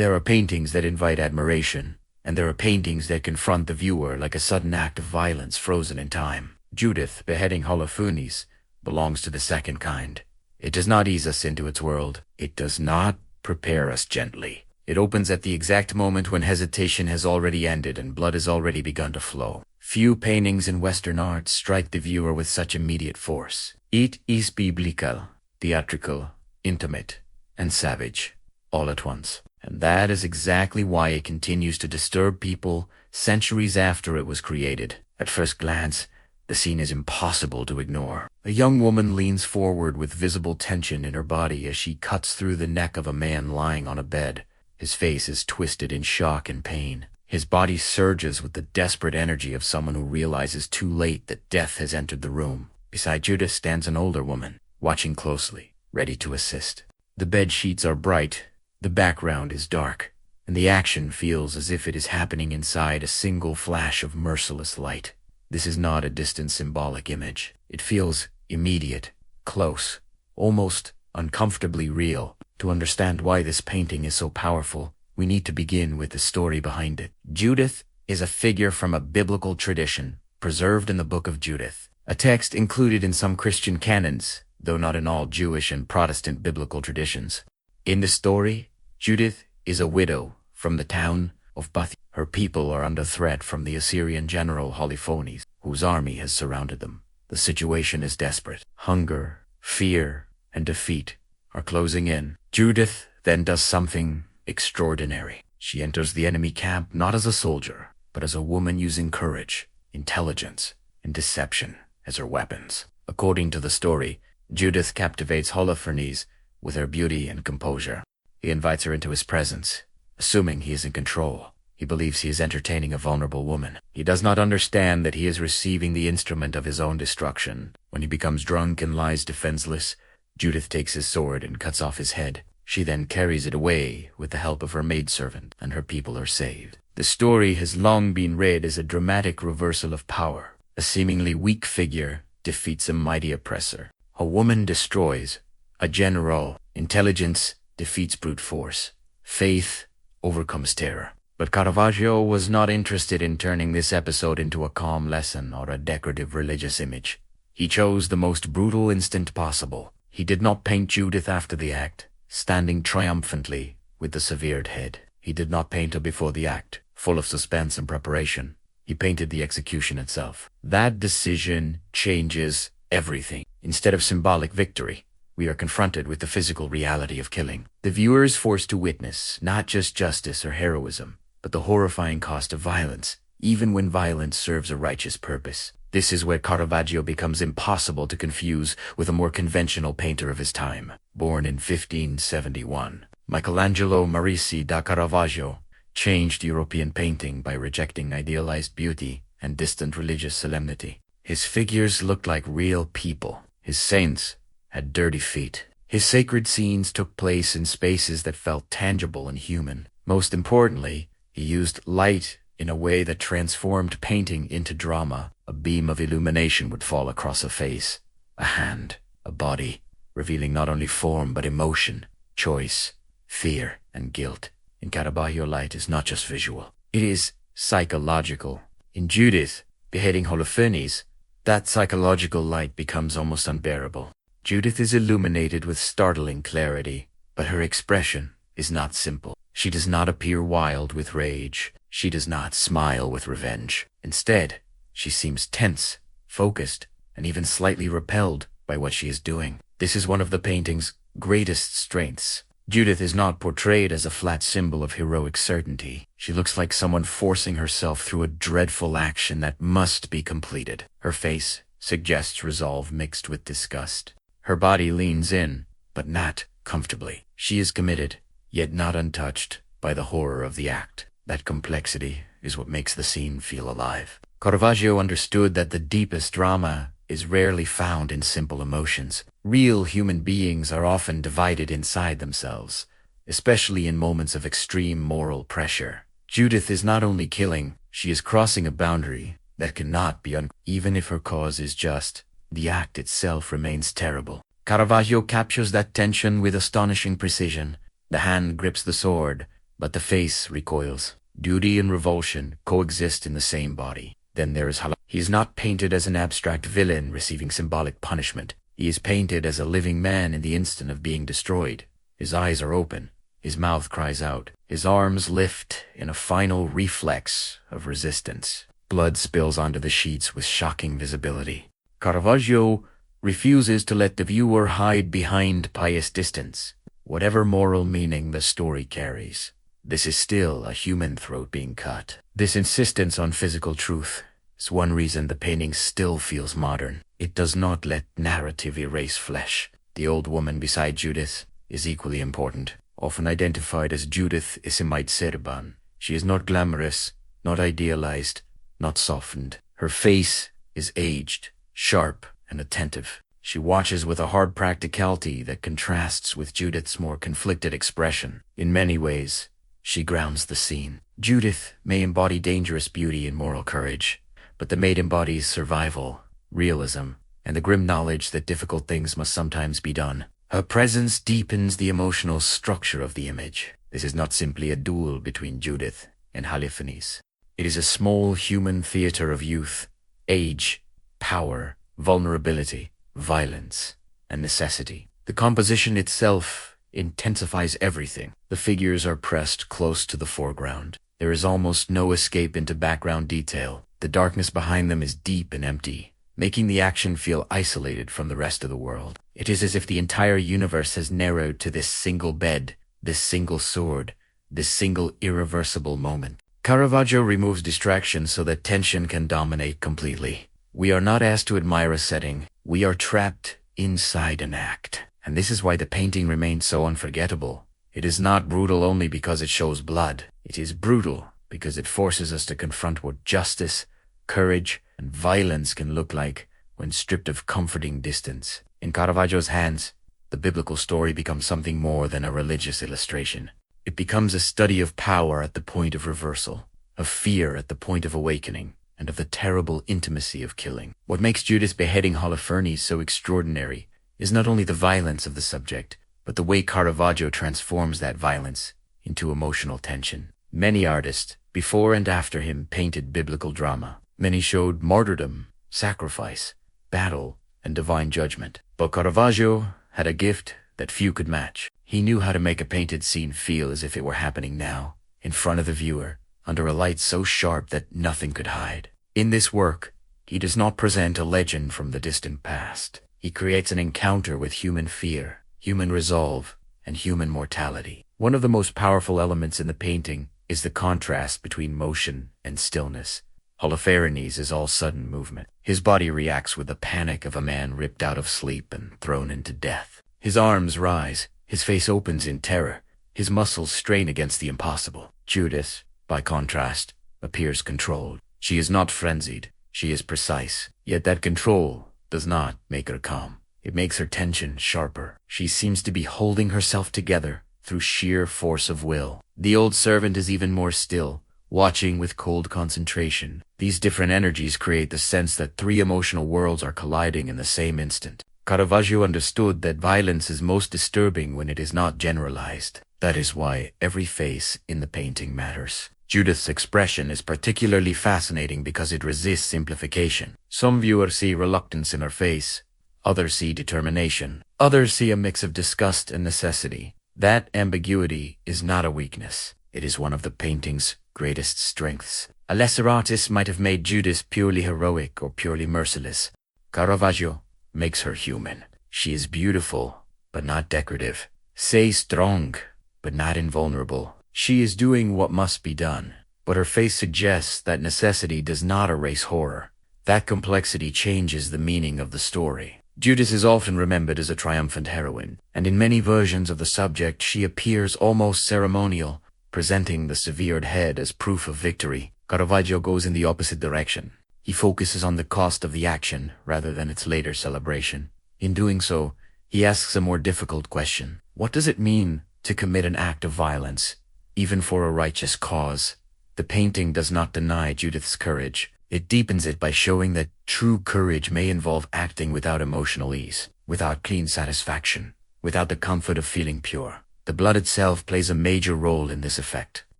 There are paintings that invite admiration, and there are paintings that confront the viewer like a sudden act of violence frozen in time. Judith Beheading Holofernes belongs to the second kind. It does not ease us into its world. It does not prepare us gently. It opens at the exact moment when hesitation has already ended and blood has already begun to flow. Few paintings in Western art strike the viewer with such immediate force. It is biblical, theatrical, intimate, and savage, all at once. And that is exactly why it continues to disturb people centuries after it was created. At first glance, the scene is impossible to ignore. A young woman leans forward with visible tension in her body as she cuts through the neck of a man lying on a bed. His face is twisted in shock and pain. His body surges with the desperate energy of someone who realizes too late that death has entered the room. Beside Judith stands an older woman, watching closely, ready to assist. The bed sheets are bright, the background is dark, and the action feels as if it is happening inside a single flash of merciless light. This is not a distant symbolic image. It feels immediate, close, almost uncomfortably real. To understand why this painting is so powerful, we need to begin with the story behind it. Judith is a figure from a biblical tradition, preserved in the Book of Judith, a text included in some Christian canons, though not in all Jewish and Protestant biblical traditions. In the story, Judith is a widow from the town of Beth. Her people are under threat from the Assyrian general Holofernes, whose army has surrounded them. The situation is desperate. Hunger, fear, and defeat are closing in. Judith then does something extraordinary. She enters the enemy camp not as a soldier, but as a woman using courage, intelligence, and deception as her weapons. According to the story, Judith captivates Holofernes with her beauty and composure. He invites her into his presence, assuming he is in control. He believes he is entertaining a vulnerable woman. He does not understand that he is receiving the instrument of his own destruction. When he becomes drunk and lies defenseless, Judith takes his sword and cuts off his head. She then carries it away with the help of her maidservant, and her people are saved. The story has long been read as a dramatic reversal of power. A seemingly weak figure defeats a mighty oppressor. A woman destroys a general. Intelligence defeats brute force. Faith overcomes terror. But Caravaggio was not interested in turning this episode into a calm lesson or a decorative religious image. He chose the most brutal instant possible. He did not paint Judith after the act, standing triumphantly with the severed head. He did not paint her before the act, full of suspense and preparation. He painted the execution itself. That decision changes everything. Instead of symbolic victory, we are confronted with the physical reality of killing. The viewer is forced to witness not just justice or heroism, but the horrifying cost of violence, even when violence serves a righteous purpose. This is where Caravaggio becomes impossible to confuse with a more conventional painter of his time. Born in 1571, Michelangelo Marici da Caravaggio changed European painting by rejecting idealized beauty and distant religious solemnity. His figures looked like real people. His saints had dirty feet. His sacred scenes took place in spaces that felt tangible and human. Most importantly, he used light in a way that transformed painting into drama. A beam of illumination would fall across a face, a hand, a body, revealing not only form but emotion, choice, fear, and guilt. In Caravaggio, light is not just visual. It is psychological. In Judith Beheading Holofernes, that psychological light becomes almost unbearable. Judith is illuminated with startling clarity, but her expression is not simple. She does not appear wild with rage. She does not smile with revenge. Instead, she seems tense, focused, and even slightly repelled by what she is doing. This is one of the painting's greatest strengths. Judith is not portrayed as a flat symbol of heroic certainty. She looks like someone forcing herself through a dreadful action that must be completed. Her face suggests resolve mixed with disgust. Her body leans in, but not comfortably. She is committed, yet not untouched by the horror of the act. That complexity is what makes the scene feel alive. Caravaggio understood that the deepest drama is rarely found in simple emotions. Real human beings are often divided inside themselves, especially in moments of extreme moral pressure. Judith is not only killing, she is crossing a boundary that cannot be even if her cause is just. The act itself remains terrible. Caravaggio captures that tension with astonishing precision. The hand grips the sword, but the face recoils. Duty and revulsion coexist in the same body. Then there is He is not painted as an abstract villain receiving symbolic punishment. He is painted as a living man in the instant of being destroyed. His eyes are open. His mouth cries out. His arms lift in a final reflex of resistance. Blood spills onto the sheets with shocking visibility. Caravaggio refuses to let the viewer hide behind pious distance, whatever moral meaning the story carries. This is still a human throat being cut. This insistence on physical truth is one reason the painting still feels modern. It does not let narrative erase flesh. The old woman beside Judith is equally important, often identified as Judith Isimite Serban. She is not glamorous, not idealized, not softened. Her face is aged, sharp, and attentive. She watches with a hard practicality that contrasts with Judith's more conflicted expression. In many ways, she grounds the scene. Judith may embody dangerous beauty and moral courage, but the maid embodies survival, realism, and the grim knowledge that difficult things must sometimes be done. Her presence deepens the emotional structure of the image. This is not simply a duel between Judith and Holofernes. It is a small human theater of youth, age, power, vulnerability, violence, and necessity. The composition itself intensifies everything. The figures are pressed close to the foreground. There is almost no escape into background detail. The darkness behind them is deep and empty, making the action feel isolated from the rest of the world. It is as if the entire universe has narrowed to this single bed, this single sword, this single irreversible moment. Caravaggio removes distraction so that tension can dominate completely. We are not asked to admire a setting. We are trapped inside an act. And this is why the painting remains so unforgettable. It is not brutal only because it shows blood. It is brutal because it forces us to confront what justice, courage, and violence can look like when stripped of comforting distance. In Caravaggio's hands, the biblical story becomes something more than a religious illustration. It becomes a study of power at the point of reversal, of fear at the point of awakening, and of the terrible intimacy of killing. What makes Judith Beheading Holofernes so extraordinary is not only the violence of the subject, but the way Caravaggio transforms that violence into emotional tension. Many artists, before and after him, painted biblical drama. Many showed martyrdom, sacrifice, battle, and divine judgment. But Caravaggio had a gift that few could match. He knew how to make a painted scene feel as if it were happening now, in front of the viewer, under a light so sharp that nothing could hide. In this work, he does not present a legend from the distant past. He creates an encounter with human fear, human resolve, and human mortality. One of the most powerful elements in the painting is the contrast between motion and stillness. Holofernes is all sudden movement. His body reacts with the panic of a man ripped out of sleep and thrown into death. His arms rise, his face opens in terror, his muscles strain against the impossible. Judith, by contrast, appears controlled. She is not frenzied, she is precise. Yet that control does not make her calm. It makes her tension sharper. She seems to be holding herself together through sheer force of will. The old servant is even more still, watching with cold concentration. These different energies create the sense that three emotional worlds are colliding in the same instant. Caravaggio understood that violence is most disturbing when it is not generalized. That is why every face in the painting matters. Judith's expression is particularly fascinating because it resists simplification. Some viewers see reluctance in her face, others see determination, others see a mix of disgust and necessity. That ambiguity is not a weakness. It is one of the painting's greatest strengths. A lesser artist might have made Judith purely heroic or purely merciless. Caravaggio makes her human. She is beautiful, but not decorative. Say strong, but not invulnerable. She is doing what must be done, but her face suggests that necessity does not erase horror. That complexity changes the meaning of the story. Judith is often remembered as a triumphant heroine, and in many versions of the subject she appears almost ceremonial, presenting the severed head as proof of victory. Caravaggio goes in the opposite direction. He focuses on the cost of the action rather than its later celebration. In doing so, he asks a more difficult question. What does it mean to commit an act of violence, even for a righteous cause? The painting does not deny Judith's courage. It deepens it by showing that true courage may involve acting without emotional ease, without clean satisfaction, without the comfort of feeling pure. The blood itself plays a major role in this effect.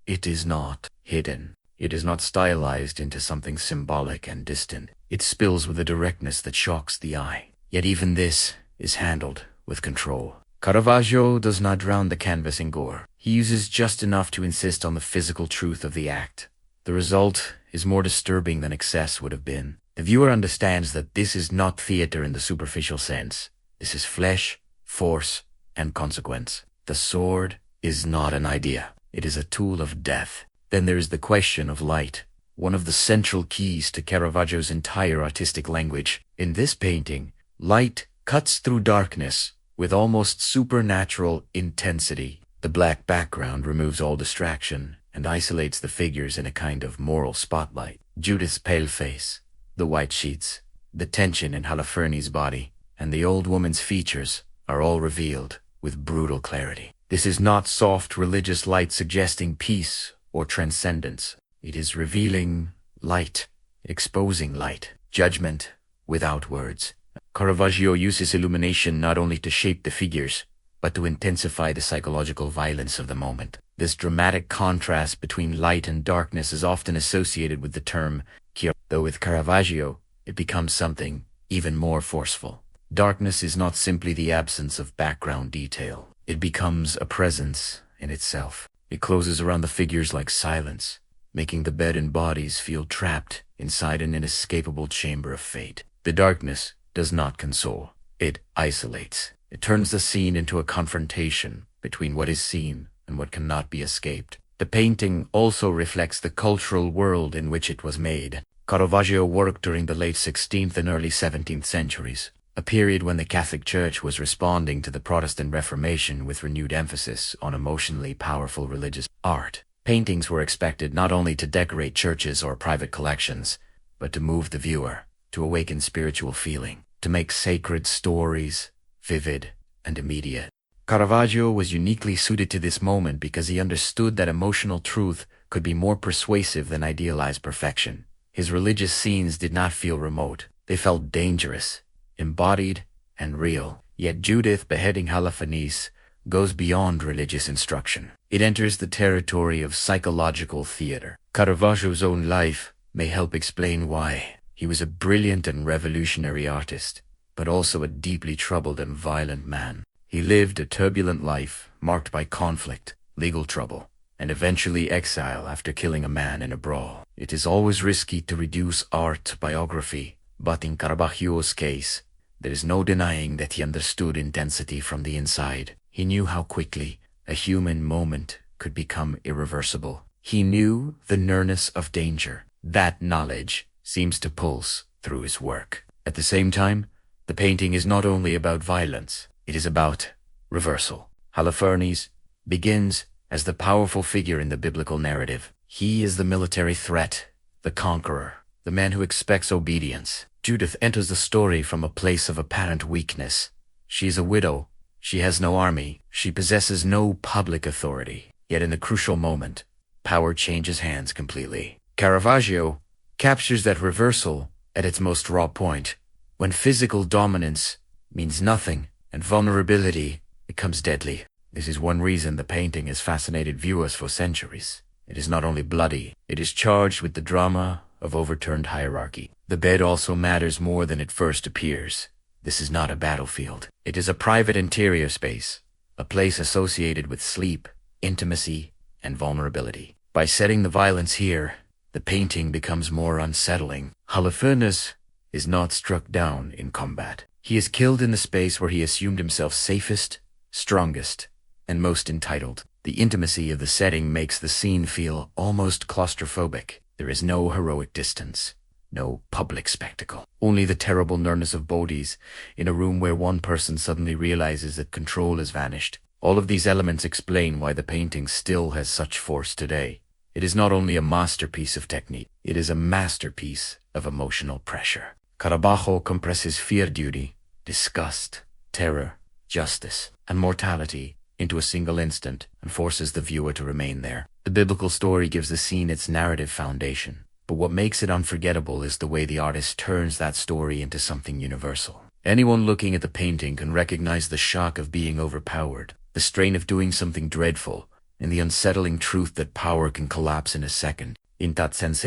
It is not hidden. It is not stylized into something symbolic and distant. It spills with a directness that shocks the eye. Yet even this is handled with control. Caravaggio does not drown the canvas in gore. He uses just enough to insist on the physical truth of the act. The result is more disturbing than excess would have been. The viewer understands that this is not theater in the superficial sense. This is flesh, force, and consequence. The sword is not an idea. It is a tool of death. Then there is the question of light, one of the central keys to Caravaggio's entire artistic language. In this painting, light cuts through darkness with almost supernatural intensity. The black background removes all distraction and isolates the figures in a kind of moral spotlight. Judith's pale face, the white sheets, the tension in Holofernes' body, and the old woman's features are all revealed with brutal clarity. This is not soft religious light suggesting peace or transcendence. It is revealing light, exposing light, judgment without words. Caravaggio uses illumination not only to shape the figures, but to intensify the psychological violence of the moment. This dramatic contrast between light and darkness is often associated with the term chiaro, though with Caravaggio, it becomes something even more forceful. Darkness is not simply the absence of background detail. It becomes a presence in itself. It closes around the figures like silence, making the bed and bodies feel trapped inside an inescapable chamber of fate. The darkness does not console. It isolates. It turns the scene into a confrontation between what is seen and what cannot be escaped. The painting also reflects the cultural world in which it was made. Caravaggio worked during the late 16th and early 17th centuries, a period when the Catholic Church was responding to the Protestant Reformation with renewed emphasis on emotionally powerful religious art. Paintings were expected not only to decorate churches or private collections, but to move the viewer, to awaken spiritual feeling, to make sacred stories vivid and immediate. Caravaggio was uniquely suited to this moment because he understood that emotional truth could be more persuasive than idealized perfection. His religious scenes did not feel remote. They felt dangerous, embodied, and real. Yet Judith Beheading Holofernes goes beyond religious instruction. It enters the territory of psychological theater. Caravaggio's own life may help explain why. He was a brilliant and revolutionary artist, but also a deeply troubled and violent man. He lived a turbulent life marked by conflict, legal trouble, and eventually exile after killing a man in a brawl. It is always risky to reduce art to biography, but in Caravaggio's case, there is no denying that he understood intensity from the inside. He knew how quickly a human moment could become irreversible. He knew the nearness of danger. That knowledge seems to pulse through his work. At the same time, the painting is not only about violence, it is about reversal. Holofernes begins as the powerful figure in the biblical narrative. He is the military threat, the conqueror, the man who expects obedience. Judith enters the story from a place of apparent weakness. She is a widow. She has no army. She possesses no public authority. Yet in the crucial moment, power changes hands completely. Caravaggio captures that reversal at its most raw point, when physical dominance means nothing and vulnerability becomes deadly. This is one reason the painting has fascinated viewers for centuries. It is not only bloody, it is charged with the drama of overturned hierarchy. The bed also matters more than it first appears. This is not a battlefield. It is a private interior space, a place associated with sleep, intimacy, and vulnerability. By setting the violence here, the painting becomes more unsettling. Holofernes is not struck down in combat. He is killed in the space where he assumed himself safest, strongest, and most entitled. The intimacy of the setting makes the scene feel almost claustrophobic. There is no heroic distance, no public spectacle. Only the terrible nearness of bodies in a room where one person suddenly realizes that control has vanished. All of these elements explain why the painting still has such force today. It is not only a masterpiece of technique, it is a masterpiece of emotional pressure. Caravaggio compresses fear, duty, disgust, terror, justice, and mortality into a single instant and forces the viewer to remain there. The biblical story gives the scene its narrative foundation, but what makes it unforgettable is the way the artist turns that story into something universal. Anyone looking at the painting can recognize the shock of being overpowered, the strain of doing something dreadful, and the unsettling truth that power can collapse in a second. In that sense,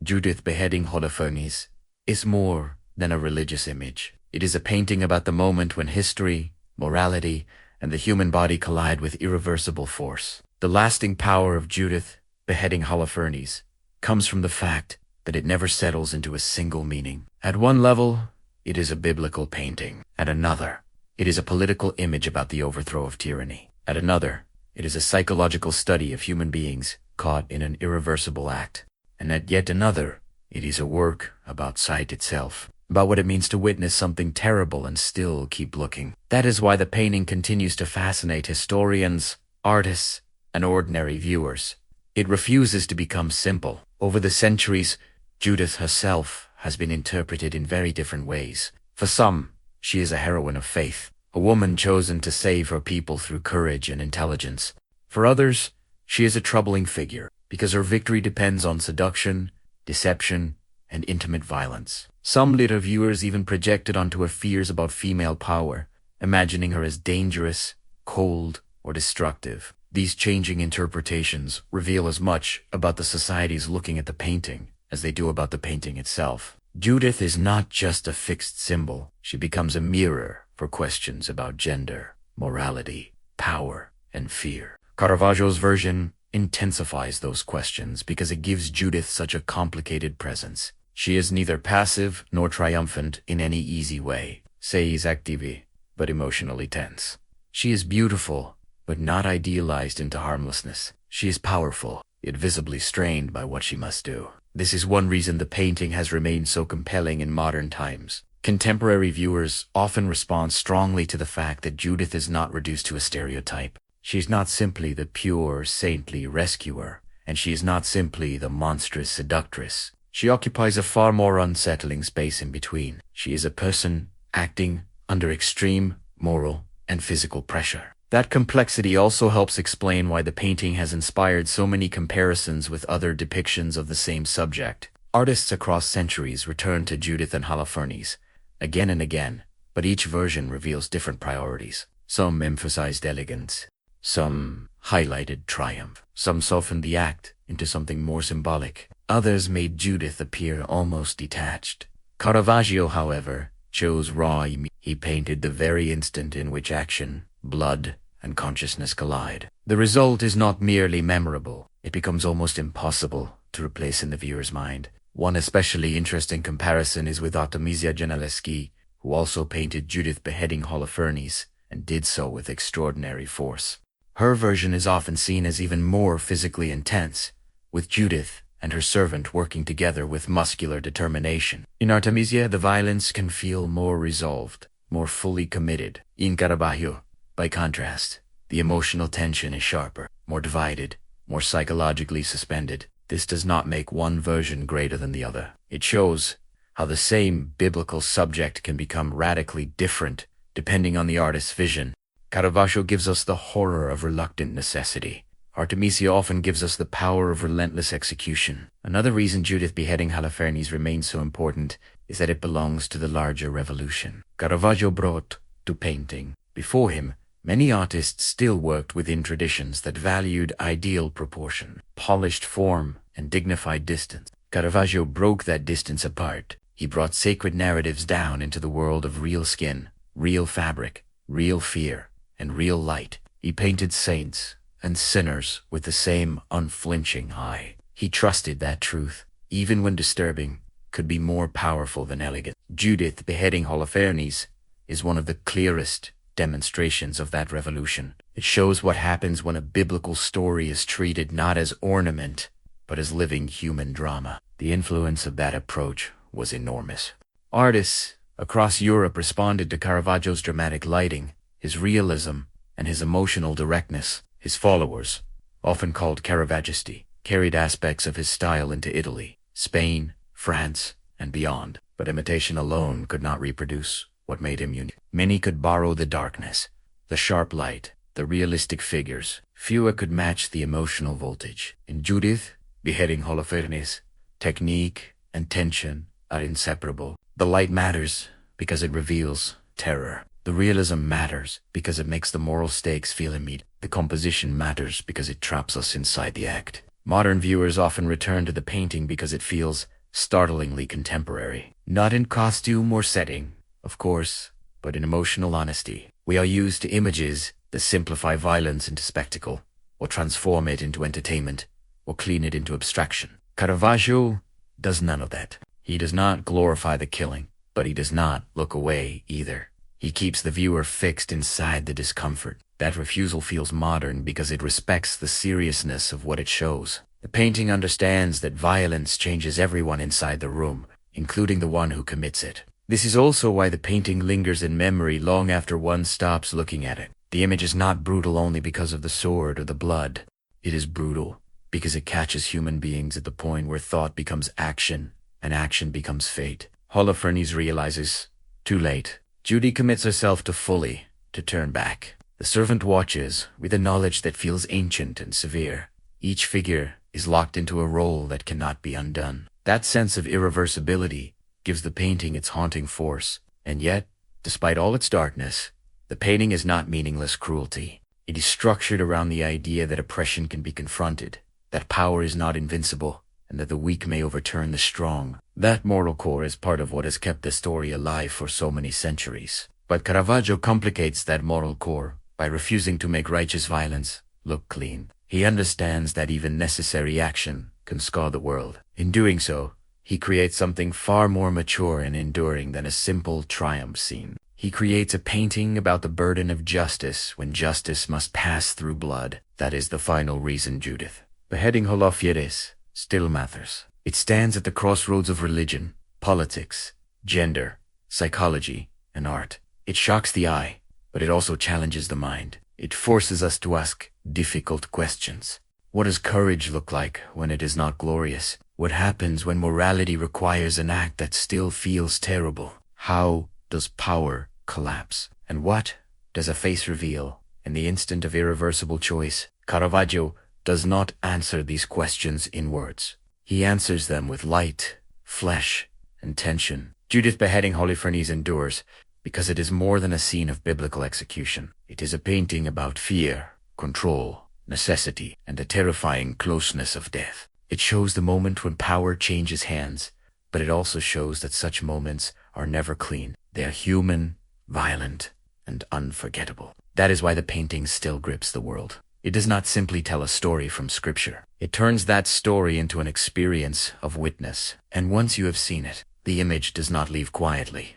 Judith Beheading Holofernes is more than a religious image. It is a painting about the moment when history, morality, and the human body collide with irreversible force. The lasting power of Judith Beheading Holofernes comes from the fact that it never settles into a single meaning. At one level, it is a biblical painting. At another, it is a political image about the overthrow of tyranny. At another, it is a psychological study of human beings caught in an irreversible act. And at yet another, it is a work about sight itself, about what it means to witness something terrible and still keep looking. That is why the painting continues to fascinate historians, artists, and ordinary viewers. It refuses to become simple. Over the centuries, Judith herself has been interpreted in very different ways. For some, she is a heroine of faith, a woman chosen to save her people through courage and intelligence. For others, she is a troubling figure, because her victory depends on seduction, deception, and intimate violence. Some later viewers even projected onto her fears about female power, imagining her as dangerous, cold, or destructive. These changing interpretations reveal as much about the societies looking at the painting as they do about the painting itself. Judith is not just a fixed symbol. She becomes a mirror for questions about gender, morality, power, and fear. Caravaggio's version intensifies those questions because it gives Judith such a complicated presence. She is neither passive nor triumphant in any easy way, sais active, but emotionally tense. She is beautiful, but not idealized into harmlessness. She is powerful, yet visibly strained by what she must do. This is one reason the painting has remained so compelling in modern times. Contemporary viewers often respond strongly to the fact that Judith is not reduced to a stereotype. She is not simply the pure, saintly rescuer, and she is not simply the monstrous seductress. She occupies a far more unsettling space in between. She is a person acting under extreme moral and physical pressure. That complexity also helps explain why the painting has inspired so many comparisons with other depictions of the same subject. Artists across centuries return to Judith and Holofernes again and again, but each version reveals different priorities. Some emphasized elegance, some highlighted triumph, some softened the act into something more symbolic. Others made Judith appear almost detached. Caravaggio, however, chose raw. He painted the very instant in which action, blood, and consciousness collide. The result is not merely memorable, it becomes almost impossible to replace in the viewer's mind. One especially interesting comparison is with Artemisia Gentileschi, who also painted Judith Beheading Holofernes, and did so with extraordinary force. Her version is often seen as even more physically intense, with Judith and her servant working together with muscular determination. In Artemisia, the violence can feel more resolved, more fully committed. In Caravaggio, by contrast, the emotional tension is sharper, more divided, more psychologically suspended. This does not make one version greater than the other. It shows how the same biblical subject can become radically different depending on the artist's vision. Caravaggio gives us the horror of reluctant necessity. Artemisia often gives us the power of relentless execution. Another reason Judith Beheading Holofernes remains so important is that it belongs to the larger revolution Caravaggio brought to painting. Before him, many artists still worked within traditions that valued ideal proportion, polished form, and dignified distance. Caravaggio broke that distance apart. He brought sacred narratives down into the world of real skin, real fabric, real fear, and real light. He painted saints and sinners with the same unflinching eye. He trusted that truth, even when disturbing, could be more powerful than elegant. Judith Beheading Holofernes is one of the clearest demonstrations of that revolution. It shows what happens when a biblical story is treated not as ornament, but as living human drama. The influence of that approach was enormous. Artists across Europe responded to Caravaggio's dramatic lighting, his realism, and his emotional directness. His followers, often called Caravaggisti, carried aspects of his style into Italy, Spain, France, and beyond. But imitation alone could not reproduce what made him unique. Many could borrow the darkness, the sharp light, the realistic figures. Fewer could match the emotional voltage. In Judith Beheading Holofernes, technique and tension are inseparable. The light matters because it reveals terror. The realism matters because it makes the moral stakes feel immediate. The composition matters because it traps us inside the act. Modern viewers often return to the painting because it feels startlingly contemporary. Not in costume or setting, of course, but in emotional honesty. We are used to images that simplify violence into spectacle, or transform it into entertainment, or clean it into abstraction. Caravaggio does none of that. He does not glorify the killing, but he does not look away either. He keeps the viewer fixed inside the discomfort. That refusal feels modern because it respects the seriousness of what it shows. The painting understands that violence changes everyone inside the room, including the one who commits it. This is also why the painting lingers in memory long after one stops looking at it. The image is not brutal only because of the sword or the blood. It is brutal because it catches human beings at the point where thought becomes action, and action becomes fate. Holofernes realizes, too late. Judy commits herself to turn back. The servant watches with a knowledge that feels ancient and severe. Each figure is locked into a role that cannot be undone. That sense of irreversibility gives the painting its haunting force. And yet, despite all its darkness, the painting is not meaningless cruelty. It is structured around the idea that oppression can be confronted, that power is not invincible, and that the weak may overturn the strong. That moral core is part of what has kept the story alive for so many centuries. But Caravaggio complicates that moral core by refusing to make righteous violence look clean. He understands that even necessary action can scar the world. In doing so, he creates something far more mature and enduring than a simple triumph scene. He creates a painting about the burden of justice when justice must pass through blood. That is the final reason Judith Beheading Holofernes still matters. It stands at the crossroads of religion, politics, gender, psychology, and art. It shocks the eye, but it also challenges the mind. It forces us to ask difficult questions. What does courage look like when it is not glorious? What happens when morality requires an act that still feels terrible? How does power collapse? And what does a face reveal in the instant of irreversible choice? Caravaggio does not answer these questions in words. He answers them with light, flesh, and tension. Judith Beheading Holofernes endures because it is more than a scene of biblical execution. It is a painting about fear, control, necessity, and the terrifying closeness of death. It shows the moment when power changes hands, but it also shows that such moments are never clean. They are human, violent, and unforgettable. That is why the painting still grips the world. It does not simply tell a story from scripture. It turns that story into an experience of witness. And once you have seen it, the image does not leave quietly.